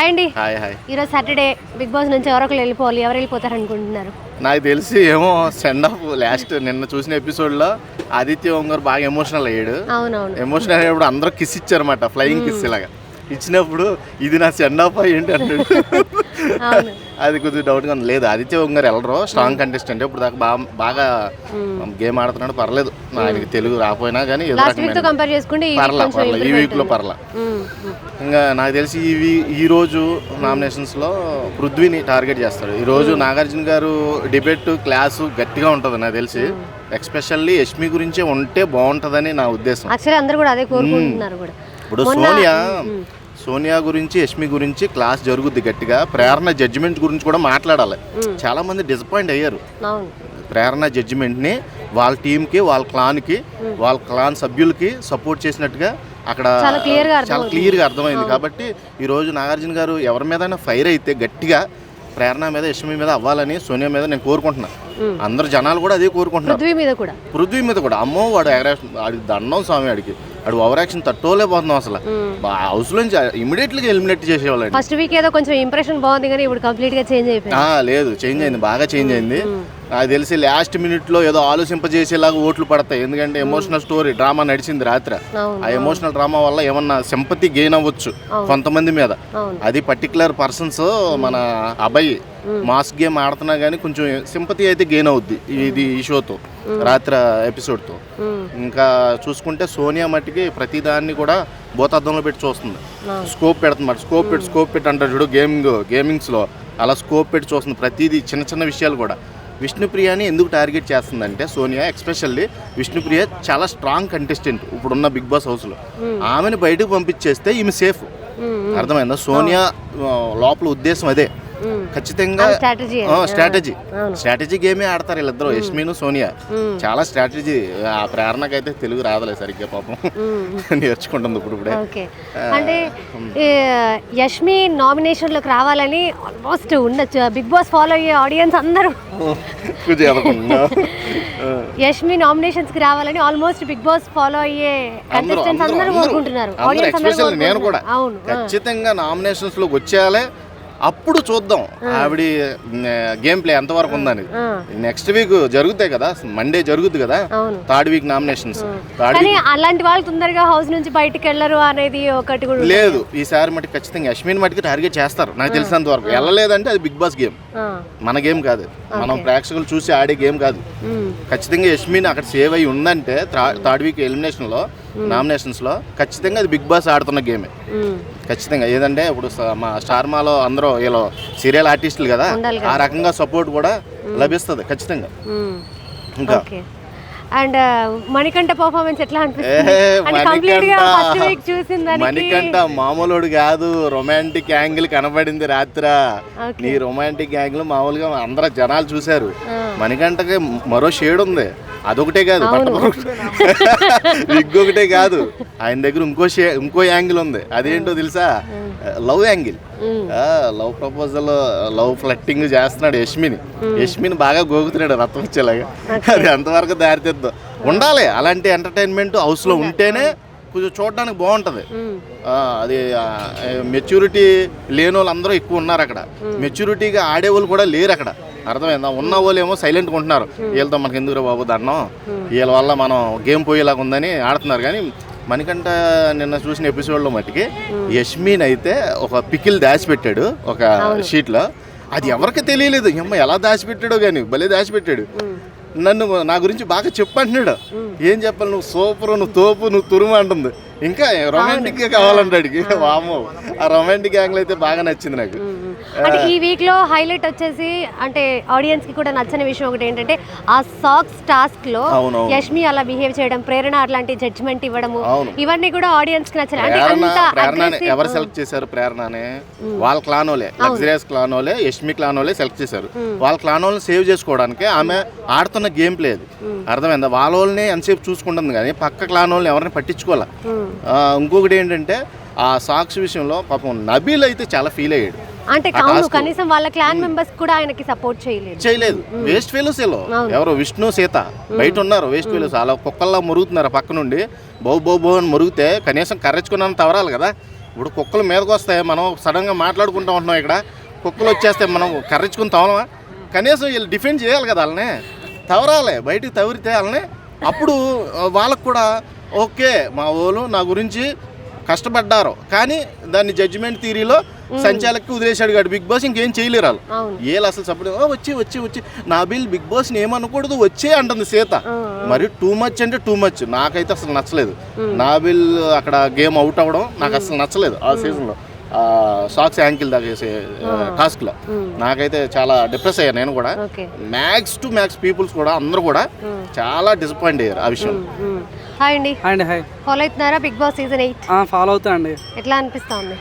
Hi అండి. Hi hi. ఈరోజు Saturday big boss నుంచి ఎవరొకరు వెళ్ళిపోవాలి, ఎవరు వెళ్ళిపోతారు అనుకుంటున్నారు? నాకు తెలిసి ఏమో సెండ్ ఆఫ్ లాస్ట్ నిన్న చూసిన ఎపిసోడ్లో ఆదిత్య ఓంగారు బాగా ఎమోషనల్ అయ్యాడు. అవునవును. ఎమోషనల్ అయ్యేప్పుడు అందరూ కిస్ ఇచ్చారన్నమాట, ఫ్లయింగ్ కిస్ ఇలాగా ఇచ్చినప్పుడు ఇది నా సెండ్ ఆఫ్ ఏంటి అన్నాడు. అది కొంచెం డౌట్గా ఉంది. లేదు, ఆదిత్య ఓంగారు వెళ్ళరు, స్ట్రాంగ్ కంటెస్టెంట్. ఇప్పుడు దాకా బాగా గేమ్ ఆడుతున్నాడు, పర్లేదు. ఆయనకి తెలుగు రాకపోయినా కానీ ఈ వీక్లో పర్లా. ఇంకా నాకు తెలిసి ఈ రోజు నామినేషన్స్లో పృథ్వీని టార్గెట్ చేస్తాడు. ఈరోజు నాగార్జున గారు డిబేట్ క్లాసు గట్టిగా ఉంటుంది నాకు తెలిసి. ఎస్పెషల్లీ యష్మి గురించే ఉంటే బాగుంటుందని నా ఉద్దేశం. ఇప్పుడు సోనియా గురించి యష్మి గురించి క్లాస్ జరుగుద్ది గట్టిగా. ప్రేరణ జడ్జిమెంట్ గురించి కూడా మాట్లాడాలి. చాలా మంది డిసప్పాయింట్ అయ్యారు. ప్రేరణ జడ్జిమెంట్ని వాళ్ళ టీంకి, వాళ్ళ క్లాన్ సభ్యులకి సపోర్ట్ చేసినట్టుగా అక్కడ చాలా క్లియర్గా అర్థమైంది. కాబట్టి ఈరోజు నాగార్జున గారు ఎవరి మీద ఫైర్ అయితే గట్టిగా ప్రేరణ మీద, యష్మి మీద అవ్వాలని సోనియా మీద నేను కోరుకుంటున్నాను. అందరు జనాలు కూడా అదే కోరుకుంటున్నారు. పృథ్వీ మీద కూడా అమ్మో వాడు వాడికి దండం స్వామి, వాడికి ఓవర్ యాక్షన్ తట్టుకోలేకపోతున్నాం. అసలు హౌస్ నుంచి ఇమీడియట్లీ ఎలిమినేట్ చేసేవాళ్ళు. ఫస్ట్ వీక్ ఏదో కొంచెం ఇంప్రెషన్ బాగుంది కానీ ఇప్పుడు కంప్లీట్ గా చేంజ్ అయిపోయింది. లేదు, చేంజ్ అయింది, బాగా చేంజ్ అయింది. నాకు తెలిసి లాస్ట్ మినిట్లో ఏదో ఆలోచింపజేసేలాగా ఓట్లు పడతాయి. ఎందుకంటే ఎమోషనల్ స్టోరీ డ్రామా నడిచింది రాత్రి. ఆ ఎమోషనల్ డ్రామా వల్ల ఏమన్నా సింపతి గెయిన్ అవ్వచ్చు కొంతమంది మీద. అది పర్టికులర్ పర్సన్స్. మన అబ్బాయి మాస్ గేమ్ ఆడుతున్నా కానీ కొంచెం సింపతి అయితే గెయిన్ అవుద్ది ఈ షోతో, రాత్రి ఎపిసోడ్తో. ఇంకా చూసుకుంటే సోనియా మట్టికి ప్రతిదాన్ని కూడా భూతార్థంలో పెట్టి చూస్తుంది. స్కోప్ పెడుతుంది, స్కోప్ పెట్టి అంటారు చూడు గేమింగ్స్లో, అలా స్కోప్ పెట్టి చూస్తుంది ప్రతిదీ, చిన్న విషయాలు కూడా. విష్ణుప్రియని ఎందుకు టార్గెట్ చేస్తుందంటే సోనియా, ఎస్పెషల్లీ విష్ణుప్రియ చాలా స్ట్రాంగ్ కంటెస్టెంట్ ఇప్పుడున్న బిగ్ బాస్ హౌస్లో. ఆమెను బయటకు పంపించేస్తే ఈమె సేఫ్. అర్థమైందా? సోనియా లోపల ఉద్దేశం అదే. ఖచ్చితంగా స్ట్రాటజీ గేమే ఆడతారు వీళ్ళిద్దరు, యష్మిను సోనియా. చాలా స్ట్రాటజీ. ఆ ప్రేరణకైతే తెలుగు రాదలే సరిగ్గా, పాపం నేర్చుకుంటుంది ఇప్పుడే. అంటే యష్మి నామినేషన్ లోకి రావాలని ఆల్మోస్ట్ ఉండొచ్చు బిగ్ బాస్ ఫాలో అయ్యే ఆడియన్స్ అందరూ. యష్మి నామినేషన్స్ కి రావాలని ఆల్మోస్ట్ బిగ్ బాస్ ఫాలో అయ్యే కంటెస్టెంట్స్ అందరూ కోరుకుంటున్నారు. నేను కూడా ఖచ్చితంగా నామినేషన్స్ లోకి వచ్చేయాలి. అప్పుడు చూద్దాం ఆవిడ గేమ్ ప్లే ఎంతవరకు ఉందని. నెక్స్ట్ వీక్ జరుగుతాయి కదా, మండే జరుగుద్ది కదా, థర్డ్ వీక్ నామినేషన్స్. అలాంటి వాళ్ళు తొందరగా హౌస్ నుంచి బయటకు వెళ్ళరు అనేది ఒకటి కూడా లేదు. ఈసారి మటుకు ఖచ్చితంగా యష్మిని మటుకు టార్గెట్ చేస్తారు నాకు తెలిసినంత వరకు. వెళ్ళలేదంటే అది బిగ్ బాస్ గేమ్, మన గేమ్ కాదు, మనం ప్రేక్షకులు చూసి ఆడే గేమ్ కాదు. ఖచ్చితంగా యష్మిని అక్కడ సేవ్ అయ్యి ఉందంటే థర్డ్ వీక్ ఎలిమినేషన్లో, నామినేషన్స్లో ఖచ్చితంగా అది బిగ్ బాస్ ఆడుతున్న గేమే ఖచ్చితంగా. ఏదంటే ఇప్పుడు మా స్టార్మాలో అందరూ వీళ్ళు సీరియల్ ఆర్టిస్టులు కదా, ఆ రకంగా సపోర్ట్ కూడా లభిస్తుంది ఖచ్చితంగా. ఇంకా అండ్ మణికంఠ పర్ఫార్మెన్స్ ఎట్లా మణికంఠ మామూలుడు కాదు. రొమాంటిక్ యాంగిల్ కనబడింది రాత్రి. నీ రొమాంటిక్ యాంగిల్ మామూలుగా అందరూ జనాలు చూశారు. మణికంఠకి మరో షేడ్ ఉంది, అదొకటే కాదు, ఇంకొకటే కాదు, ఆయన దగ్గర ఇంకో యాంగిల్ ఉంది. అదేంటో తెలుసా? Love angle. Love proposal, love ఫ్లట్టింగ్ చేస్తున్నాడు యష్మిని బాగా గోగుతున్నాడు రథం వచ్చేలాగా. అది ఎంతవరకు దారితీద్దాం. ఉండాలి అలాంటి ఎంటర్టైన్మెంట్ హౌస్లో ఉంటేనే కొంచెం చూడడానికి బాగుంటుంది. అది మెచ్యూరిటీ లేని వాళ్ళు అందరూ ఎక్కువ ఉన్నారు అక్కడ, మెచ్యూరిటీగా ఆడేవాళ్ళు కూడా లేరు అక్కడ. అర్థమైందా? ఉన్న వాళ్ళు ఏమో సైలెంట్గా ఉంటున్నారు, వీళ్ళతో మనకి ఎందుకు బాబు దండం, వీళ్ళ వల్ల మనం గేమ్ పోయేలాగా ఉందని ఆడుతున్నారు. కానీ మణికంఠ నిన్న చూసిన ఎపిసోడ్లో మట్టికి యష్మిన్ అయితే ఒక పికిల్ దాచిపెట్టాడు ఒక షీట్లో. అది ఎవరికి తెలియలేదు. ఎలా దాచిపెట్టాడో కానీ భలే దాచిపెట్టాడు. నా గురించి బాగా చెప్పంటున్నాడు. ఏం చెప్పాలి, నువ్వు సూపర్, నువ్వు తోపు, నువ్వు తురుము అంటుంది. ఇంకా రొమాంటిక్ గా కావాలంటాడికి. వామో, ఆ రొమాంటిక్ యాంగిల్ అయితే బాగా నచ్చింది నాకు. అంటే ఈ వీక్ లో హైలైట్ వచ్చేసి, అంటే ఆడియన్స్ కి కూడా నచ్చని విషయం ఒకటి ఏంటంటే, ఆ సాక్స్ టాస్క్ లో యష్మి అలా బిహేవ్ చేయడం, ప్రేరణ అట్లాంటి జడ్జ్మెంట్ ఇవ్వడము, ఇవన్నీ కూడా ఆడియన్స్ కి నచ్చలేదు. ఎవరు సెలెక్ట్ చేశారు? ప్రేరణనే వాళ్ళ క్లానోలే, లగ్జరియస్ క్లానోలే, యష్మి క్లానోలే సెలెక్ట్ చేశారు. వాళ్ళ క్లానోల్ని సేవ్ చేసుకోవడానికి ఆమె ఆడుతున్న గేమ్ ప్లే అది. అర్థమైందా? వాళ్ళని ఎంతసేపు చూసుకుంటుంది కానీ పక్క క్లానోల్ని ఎవరిని పట్టించుకోవాలి. ఇంకొకటి ఏంటంటే, ఆ సాక్స్ విషయంలో పాపం నబీల్ అయితే చాలా ఫీల్ అయ్యాడు. అంటే కనీసం వాళ్ళ క్లాన్ మెంబర్స్ కూడా ఆయనకి సపోర్ట్ చేయలేదు. వేస్ట్ ఫెలోస్ ఎవరో విష్ణు సీత బయట ఉన్నారు. వేస్ట్ ఫెలోస్ అలా కుక్కల్లా మురుగుతున్నారు పక్క నుండి. బౌ అని మురిగితే కనీసం కర్రెచ్చుకున్నాను తవరాలి కదా. ఇప్పుడు కుక్కలు మీదకి వస్తాయి, మనం సడన్గా మాట్లాడుకుంటూ ఉంటున్నాం, ఇక్కడ కుక్కలు వచ్చేస్తే మనం కర్రించుకుని తవలమా? కనీసం వీళ్ళు డిఫెండ్ చేయాలి కదా, వాళ్ళని తవరాలి, బయటికి తవరితే వాళ్ళని, అప్పుడు వాళ్ళకు కూడా ఓకే మా వాళ్ళు నా గురించి కష్టపడ్డారు, కానీ దాన్ని జడ్జిమెంట్ థియరీలో సంచాలకి వదిలేశాడు కాదు బిగ్ బాస్, ఇంకేం చేయలేరు వాళ్ళు. వీళ్ళు అసలు సపోర్ట్ వచ్చి వచ్చి వచ్చి నాబిల్ బిగ్ బాస్ని ఏమనకూడదు వచ్చే అంటుంది సీత. మరి టూ మచ్ అంటే టూ మచ్, నాకైతే అసలు నచ్చలేదు. నాబిల్ అక్కడ గేమ్ అవుట్ అవ్వడం నాకు అసలు నచ్చలేదు ఆ సీజన్లో, సాక్స్ యాంకిల్ దాకేసే టాస్క్లో నాకైతే చాలా డిప్రెస్ అయ్యాను నేను కూడా. మ్యాక్స్ టు మ్యాక్స్ పీపుల్స్ కూడా అందరూ కూడా చాలా డిసప్పాయింట్ అయ్యారు ఆ విషయం. హాయ్ అండి. ఫాలో అవుతున్నారా బిగ్ బాస్ సీజన్ 8? ఫాలో అవుతా అండి. ఎట్లా అనిపిస్తుంది?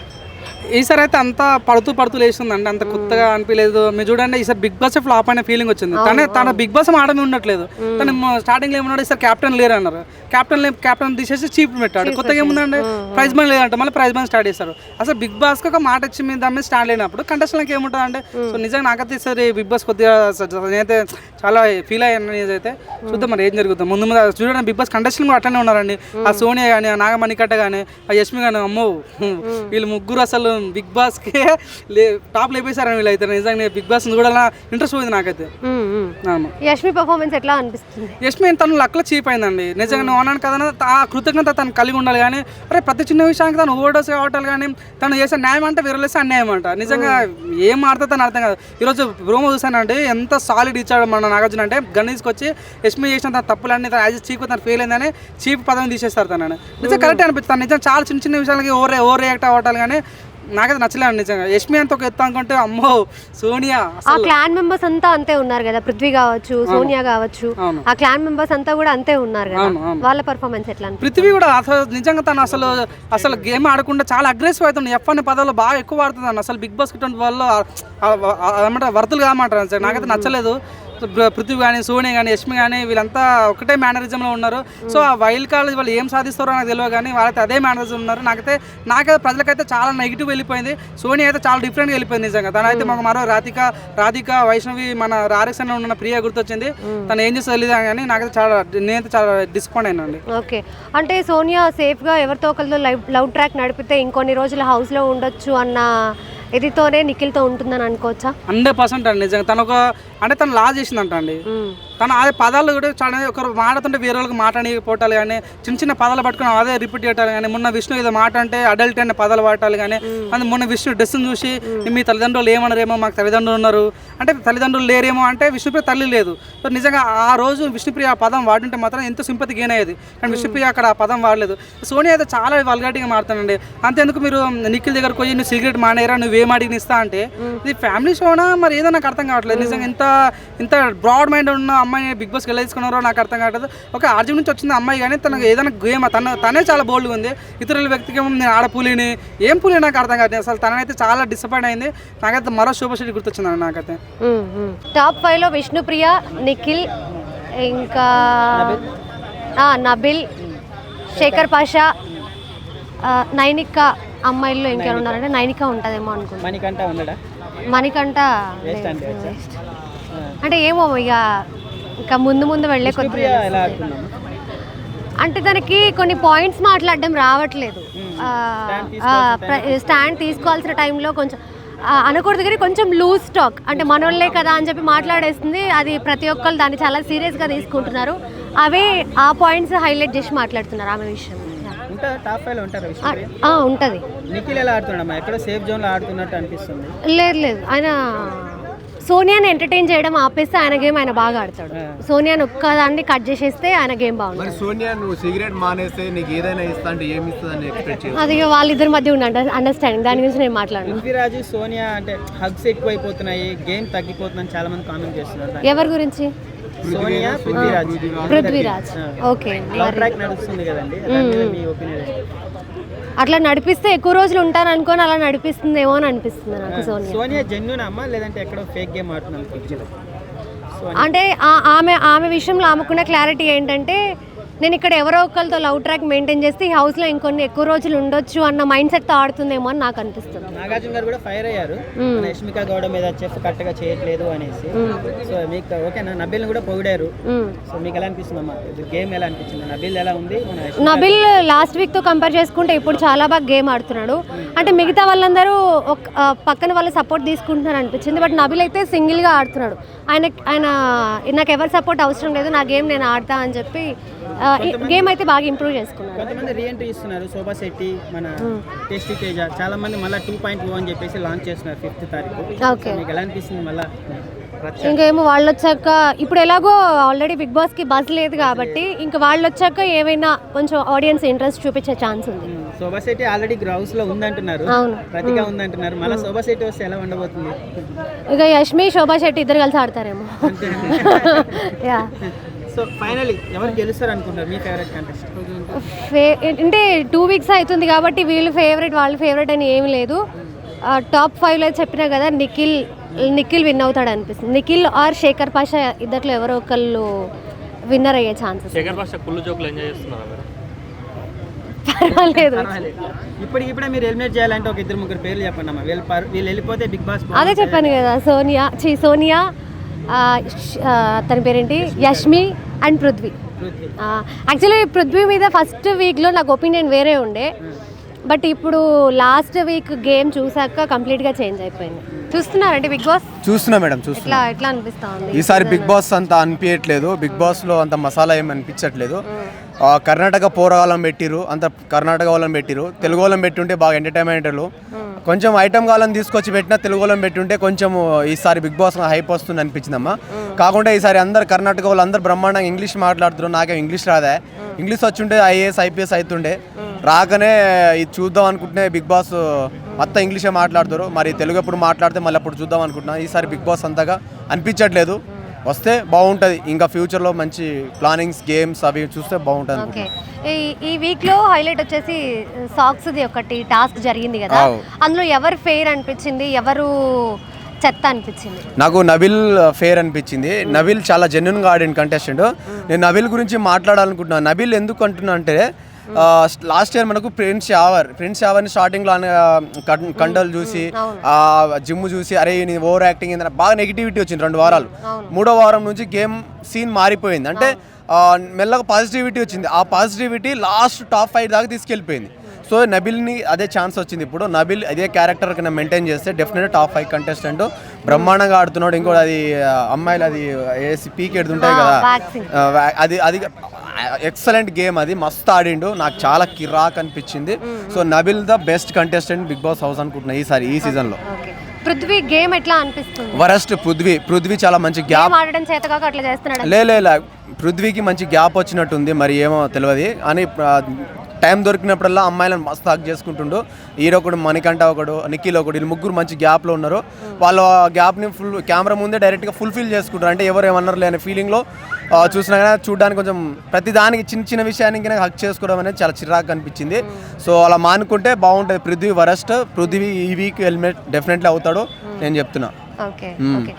ఈసారి అయితే అంతా పడుతూ లేస్తుందండి, అంత కొత్తగా అనిపించలేదు. మీరు చూడండి ఈసారి బిగ్ బాస్ ఫ్లాప్ అయిన ఫీలింగ్ వచ్చింది. తన బిగ్ బాస్ ఆడమే ఉండట్లేదు. తను స్టార్టింగ్ లో ఏమన్నాడు, ఈసారి క్యాప్టెన్ లేరు అన్నారు, క్యాప్టెన్ తీసేసి చీఫ్ పెట్టాడు. కొత్తగా ఏముందండి, ప్రైజ్ మనీ లేదంటే మళ్ళీ ప్రైజ్ మనీ స్టార్ట్ చేస్తారు. అసలు బిగ్ బాస్ కి ఒక మాట ఇచ్చి మీద దాని మీద స్టాండ్ లేనప్పుడు కంటెస్టెంట్కి ఏముంటుంది అంటే, సో నిజంగా నాకైతే ఈసారి బిగ్ బాస్ కొద్దిగా నేనైతే చాలా ఫీల్ అయ్యాను. నేనైతే చూద్దాం మరి ఏం జరుగుతుంది ముందు ముందు. చూడండి బిగ్ బాస్ కంటెస్టెంట్ కూడా అట్లనే ఉన్నారండి. ఆ సోనియా కానీ, ఆ నాగమణికట్ట కానీ, ఆ యష్మి కానీ, అమ్మో వీళ్ళు ముగ్గురు అసలు బిగ్ బాస్ కి టాప్ లేపేశారని వీళ్ళు అయితే. నిజంగా బిగ్ బాస్ కూడా ఇంట్రెస్ట్ పోయింది నాకైతే. యష్మి పర్ఫార్మెన్స్ ఎట్లా అనిపిస్తుంది? యష్మి తను లక్లో చీప్ అయిందండి. నిజంగా నువ్వు అన్నాను కదా, ఆ కృతజ్ఞత తను కలిగి ఉండాలి. కానీ అరే ప్రతి చిన్న విషయానికి తను ఓవర్డోస్ కావటాలు కానీ, తను చేసే న్యాయం అంటే వేరేసి అన్యాయం అంట. నిజంగా ఏం ఆడుతుందో తను అర్థం కాదు. ఈరోజు ప్రోమో చూసానంటే ఎంత సాలిడ్ ఇచ్చాడు మన నాగార్జున అంటే, గన్ తీసుకొచ్చి యష్మి చేసిన తన తప్పులన్నీ తను యాజ్ చీప్ తను ఫెయిల్ అయిందని చీప్ పదవి తీసేస్తారు తనని. నిజంగా కరెక్ట్ అనిపిస్తుంది. నిజంగా చాలా చిన్న చిన్న విషయాలకి ఓవర్ రియాక్ట్ అవ్వటాలు కానీ నాకైతే నచ్చలేదు నిజంగా. యష్మి అంత ఒక ఎత్తు అనుకుంటే అమ్మో సోనియా. ఆ క్లాన్ మెంబర్స్ అంతా అంతే ఉన్నారు కదా, పృథ్వీ కావచ్చు, సోనియా కావచ్చు, ఆ క్లాన్ మెంబర్స్ అంతా కూడా అంతే ఉన్నారు కదా, వాళ్ళ పర్ఫార్మెన్స్ ఎట్లా? పృథ్వీ కూడా అసలు నిజంగా తను అసలు గేమ్ ఆడకుండా చాలా అగ్రెసివ్ అవుతుంది. ఎఫ్ అనే పదాలు బాగా ఎక్కువ వాడుతుంది. అసలు బిగ్ బాస్ ఇటువంటి వాళ్ళు ఏమంటారు వరదలు కామంటారు. నాకైతే నచ్చలేదు. పృథ్వీ కానీ, సోనియా కానీ, యష్మి కానీ వీళ్ళంతా ఒకటే మేనరిజంలో ఉన్నారు. సో ఆ వైల్డ్ కార్డ్ వాళ్ళు ఏం సాధిస్తారో నాకు తెలియదు, కానీ వాళ్ళైతే అదే మేనరిజం ఉన్నారు. నాకైతే ప్రజలకైతే చాలా నెగిటివ్ వెళ్ళిపోయింది. సోనియా అయితే చాలా డిఫరెంట్గా వెళ్ళిపోయింది నిజంగా. తనైతే మాకు మరో రాధిక వైష్ణవి మన రారెక్స్ అని ఉన్న ప్రియ గుర్తొచ్చింది. తను ఏం చేస్తే తెలియదు, కానీ నేనైతే చాలా డిసప్పాయింట్ అయినండి. ఓకే, అంటే సోనియా సేఫ్గా ఎవరితో ఒకరితో లవ్ ట్రాక్ నడిపితే ఇంకొన్ని రోజులు హౌస్లో ఉండొచ్చు అన్న ఇదితోనే నిఖిల్తో ఉంటుందని అనుకోవచ్చా? 100% అండి. నిజంగా తను లా చేసిందంట అండి. తను అదే పదాలు కూడా చాలా ఒకరు మాట్లాడుతుంటే వేరే వాళ్ళకి మాట్లాడిపోవటాలు కానీ, చిన్న చిన్న పదాలు పట్టుకుని అదే రిపీట్ చేయటాలు కానీ, మొన్న విష్ణు ఏదో మాట అంటే అడల్ట్ అనే పదాలు వాడాలి కానీ, మొన్న విష్ణు డ్రెస్ని చూసి మీ తల్లిదండ్రులు ఏమన్నారేమో, మాకు తల్లిదండ్రులు ఉన్నారు అంటే తల్లిదండ్రులు లేరేమో అంటే విష్ణుప్రియ తల్లి లేదు. సో నిజంగా ఆ రోజు విష్ణుప్రియ ఆ పదం వాడుంటే మాత్రం ఎంతో సింపతి గెయిన్ అయ్యేది, కానీ విష్ణుప్రియ అక్కడ ఆ పదం వాడలేదు. సోనియా అయితే చాలా వల్గారిటీగా మారుతానండి. అంతేందుకు మీరు నిఖిల్ దగ్గరకు పోయి నువ్వు సిగరెట్ మానేరా, నువ్వేం అడిగిన ఇస్తా అంటే ఇది ఫ్యామిలీ షోనా మరి ఏదో నాకు అర్థం కావట్లేదు. నిజంగా ఇంత బ్రాడ్ మైండ్ ఉన్న అమ్మాయిని బిగ్ బాస్కి ఎలా తీసుకున్నారో నాకు అర్థం కావట్లేదు. ఒక ఆర్జీ నుంచి వచ్చింది అమ్మాయి, కానీ తనకు ఏదైనా గేమ్ తనే చాలా బోల్డ్గా ఉంది. ఇతరుల వ్యక్తికి నేను ఆడపూలిని ఏం పూలి నాకు అర్థం కాదు. అసలు తనైతే చాలా డిసప్పాయింట్ అయింది. నాకైతే మరో సూపర్ స్టార్ గుర్తొచ్చింది నాకైతే. టాప్ 5లో విష్ణుప్రియ, నిఖిల్, ఇంకా నబిల్, శేఖర్ పాషా, నైనిక. అమ్మాయిల్లో ఇంకెవరు ఉన్నారంటే నైనిక ఉంటుందేమో అనుకుంటున్నాను. మణికంఠ అంటే ఏమో ఇక ముందు వెళ్ళే కొద్ది అంటే తనకి కొన్ని పాయింట్స్ మాట్లాడడం రావట్లేదు. స్టాండ్ తీసుకోవాల్సిన టైంలో కొంచెం అనకూడదు, కానీ కొంచెం లూజ్ టాక్ అంటే మనోళ్ళే కదా అని చెప్పి మాట్లాడేస్తుంది. అది ప్రతి ఒక్కరు దాన్ని చాలా సీరియస్గా తీసుకుంటున్నారు. అవే ఆ పాయింట్స్ హైలైట్ చేసి మాట్లాడుతున్నారు ఆమె విషయం. ఉంటుంది. నిఖిల్ ఎలా ఆడుతున్నాడు? ఎక్కడ సేఫ్ జోన్లో ఆడుతున్నట్టు అనిపిస్తుంది. లేదు, ఆయన సోనియాని ఎంటర్టైన్ చేయడం ఆపేస్తే ఆయన గేమ్ ఆయన బాగా ఆడతాడు. సోనియాని ఒక్కదాన్ని కట్ చేసేస్తే ఆయన గేమ్ బాగుంది. సోనియా నువ్వు సిగరెట్ మానేస్తే నీకు ఏదైనా ఇస్తా అంటే ఏమి ఇస్తుందని ఎక్స్పెక్ట్ చేయాలి. అది వాళ్ళిద్దరి మధ్య ఉన్న అండర్స్టాండింగ్, దాని గురించి నేను మాట్లాడను. పృథ్వీరాజ్, సోనియా అంటే హగ్స్ ఎక్కువైపోతున్నాయి, గేమ్ తగ్గిపోతుందని చాలా మంది కామెంట్ చేస్తున్నారు. ఎవరి గురించి? సోనియా, పృథ్వీరాజ్. ఓకే, నడుస్తుంది కదండి, మీ ఒపీనియన్? అట్లా నడిపిస్తే ఎక్కువ రోజులు ఉంటారు అనుకోని అలా నడిపిస్తుందేమో అని అనిపిస్తుంది నాకు. సోనియా జెన్యూన్ అమ్మా లేదంటే ఎక్కడో ఫేక్ గేమ్ ఆడుతున్నాను? అంటే ఆమె విషయంలో ఆమెకున్న క్లారిటీ ఏంటంటే నేను ఇక్కడ ఎవరో ఒకరితో లవ్ ట్రాక్ మెయింటైన్ చేస్తే ఈ హౌస్లో ఇంకొన్ని ఎక్కువ రోజులు ఉండొచ్చు అన్న మైండ్ సెట్తో ఆడుతుందేమో అని నాకు అనిపిస్తుంది. నాగార్జున గారు కూడా ఫైర్ అయ్యారు మన యష్మిక గౌడ మీద చెఫ్ కరెక్ట్గా చేయట్లేదు అనేసి. సో మీకు ఓకేనా, నబిల్ని కూడా పొగిడారు. సో మీకు ఎలా అనిపిస్తుంది అమ్మా, గేమ్ ఎలా అనిపించింది? నబిల్ ఎలా ఉంది? నబిల్ లాస్ట్ వీక్తో కంపేర్ చేసుకుంటే ఇప్పుడు చాలా బాగా గేమ్ ఆడుతున్నాడు. అంటే మిగతా వాళ్ళందరూ పక్కన వాళ్ళు సపోర్ట్ తీసుకుంటున్నారు అనిపించింది. బట్ నబిల్ అయితే సింగిల్గా ఆడుతున్నాడు. ఆయన నాకు ఎవరి సపోర్ట్ అవసరం లేదు, నా గేమ్ నేను ఆడతా అని చెప్పి గేమ్ అయితే బాగా ఇంప్రూవ్ చేసుకున్నాడు. కొంతమంది రీఎంట్రీ ఇస్తున్నారు, శోభా శెట్టి, మన టేస్టీ తేజ, చాలా మంది మళ్ళీ 2.0 అని చెప్పేసి లాంచ్ చేస్తున్నారు 5th తారీఖు. ఓకే, మీకు ఎలా అనిపిస్తుంది మళ్ళీ? ఇంకేమో వాళ్ళు వచ్చాక, ఇప్పుడు ఎలాగో ఆల్రెడీ బిగ్ బాస్కి బజ్ లేదు కాబట్టి ఇంకా వాళ్ళు వచ్చాక ఏమైనా కొంచెం ఆడియన్స్ ఇంట్రెస్ట్ చూపించే ఛాన్స్ ఉంది. శోభా శెట్టి ఆల్రెడీ గ్రౌండ్స్ లో ఉందంటున్నారు, ప్రతిగా ఉందంటున్నారు. మళ్ళీ శోభా శెట్టి వస్తే ఎలా ఉండబోతుంది? ఇక యష్మి శోభా శెట్టి ఇద్దరు కలిసి ఆడతారేమో. యా. సో ఫైనలీ ఎవరు గెలుస్తారు అనుకుంటారు మీ ఫేవరెట్ కంటెస్టెంట్? అంటే 2 వీక్స్ అవుతుంది కాబట్టి వీళ్ళు ఫేవరెట్ వాళ్ళు ఫేవరెట్ అని ఏమి లేదు. టాప్ 5లో చెప్పినా కదా, నిఖిల్ విన్ అవుతాడు అనిపిస్తుంది. నిఖిల్ ఆర్ శేఖర్ పాషా ఇద్దట్లో ఎవరో ఒకళ్ళు విన్నర్ అయ్యే ఛాన్సెస్. శేఖర్ పాషా కుళ్ళు జోకులు ఎంజాయ్ చేస్తున్నారు. పర్వాలేదు. ఇప్పుడే మీరు ఎలిమినేట్ చేయాలంటే ఒక 2-3 పేర్లు చెప్పండి అమ్మా. వీళ్ళు వెళ్ళిపోతే బిగ్ బాస్. అదే చెప్పాను కదా, సోనియా, తన పేరేంటి, యష్మి అండ్ పృథ్వీ. యాక్చువల్లీ పృథ్వీ మీద ఫస్ట్ వీక్లో నాకు ఒపీనియన్ వేరే ఉండే, బట్ ఇప్పుడు లాస్ట్ వీక్ గేమ్ చూసాక కంప్లీట్గా చేంజ్ అయిపోయింది. చూస్తున్నారంటే బిగ్ బాస్? చూస్తున్నా మేడం, చూస్తున్నా. ఎట్లా అనిపిస్తా ఉంది ఈసారి బిగ్ బాస్ అంత అనిపించట్లేదు. బిగ్ బాస్లో అంత మసాలా ఏమి అనిపించట్లేదు. కర్ణాటక పోరాగాలం పెట్టిరు, అంత కర్ణాటక వాళ్ళని పెట్టిరు. తెలుగు వాళ్ళని పెట్టుంటే బాగా ఎంటర్టైన్మెంట్లు, కొంచెం ఐటమ్ కావాలని తీసుకొచ్చి పెట్టినా తెలుగు వాళ్ళని పెట్టుంటే కొంచెం ఈసారి బిగ్ బాస్ హైప్ వస్తుంది అనిపించిందమ్మా. కాకుండా ఈసారి అందరు కర్ణాటక వాళ్ళు అందరు బ్రహ్మాండంగా ఇంగ్లీష్ మాట్లాడుతున్నారు. నాకేం ఇంగ్లీష్ రాదా, ఇంగ్లీష్ వచ్చుంటే ఐఏఎస్ ఐపీఎస్ అవుతుండే. రాకనే ఇది చూద్దాం అనుకుంటే బిగ్ బాస్ మొత్తం ఇంగ్లీషే మాట్లాడుతారు. మరి తెలుగు ఎప్పుడు మాట్లాడితే మళ్ళీ అప్పుడు చూద్దాం అనుకుంటున్నా. ఈసారి బిగ్ బాస్ అంతగా అనిపించట్లేదు. వస్తే బాగుంటుంది, ఇంకా ఫ్యూచర్లో మంచి ప్లానింగ్స్ గేమ్స్ అవి చూస్తే బాగుంటుంది. ఓకే, ఈ వీక్లో హైలైట్ వచ్చేసి సాక్స్ది ఒకటి టాస్క్ జరిగింది కదా, అందులో ఎవరు ఫెయిర్ అనిపించింది, ఎవరు చెత్త అనిపించింది? నాకు నబిల్ ఫేర్ అనిపించింది. నబిల్ చాలా జెన్యున్గా ఆడిన కంటెస్టెంట్. నేను నబిల్ గురించి మాట్లాడాలనుకుంటున్నాను. నబిల్ ఎందుకు అంటున్నా అంటే, లాస్ట్ ఇయర్ మనకు ప్రిన్స్ యావర్ని స్టార్టింగ్లో కండలు చూసి జిమ్ చూసి అరే నీ ఓవర్ యాక్టింగ్ ఏంటంటే బాగా నెగిటివిటీ వచ్చింది 2 వారాలు. 3వ వారం నుంచి గేమ్ సీన్ మారిపోయింది. అంటే మెల్లగా పాజిటివిటీ వచ్చింది. ఆ పాజిటివిటీ లాస్ట్ టాప్ 5 దాకా తీసుకెళ్ళిపోయింది. సో నబిల్ని అదే ఛాన్స్ వచ్చింది. ఇప్పుడు నబిల్ అదే క్యారెక్టర్ కింద మెయింటైన్ చేస్తే డెఫినెట్ టాప్ 5 కంటెస్టెంట్. బ్రహ్మాండంగా ఆడుతున్నాడు. ఇంకోటి అది అమ్మాయిలు అది ఏసి పీక్ ఎడుతుంటాయి కదా, అది ఎక్సలెంట్ గేమ్, అది మస్తు ఆడిండు. నాకు చాలా కిరాక్ అనిపించింది. So Nabil the best contestant Bigg Boss house అనుకుంటున్నా ఈ సీజన్లో. పృథ్వీ గేమ్ ఎట్లా అనిపిస్తుంది? వరస్ట్ పృథ్వీ చాలా మంచి గ్యాప్ ఆడడం చేతకాక అట్లా చేస్తున్నాడు. లే పృథ్వీకి మంచి గ్యాప్ వచ్చినట్టుంది, మరి ఏమో తెలియదు. అని టైం దొరికినప్పుడల్లా అమ్మాయిలను మస్తు హక్ చేసుకుంటుండు. ఈరొకడు మణికంఠ ఒకడు, నిఖిల్ ఒకడు, వీళ్ళు ముగ్గురు మంచి గ్యాప్లో ఉన్నారు. వాళ్ళు ఆ గ్యాప్ని ఫుల్ కెమెరా ముందే డైరెక్ట్గా ఫుల్ఫిల్ చేసుకుంటారు. అంటే ఎవరు ఏమన్నారు లేని ఫీలింగ్లో చూసినా కానీ చూడడానికి కొంచెం ప్రతి దానికి చిన్న విషయానికి హక్ చేసుకోవడం అనేది చాలా చిరాకు అనిపించింది. సో అలా మానుకుంటే బాగుంటుంది. పృథ్వీ వరస్ట్. పృథ్వీ ఈ వీక్ హెల్మెట్ డెఫినెట్లీ అవుతాడు నేను చెప్తున్నా. ఓకే.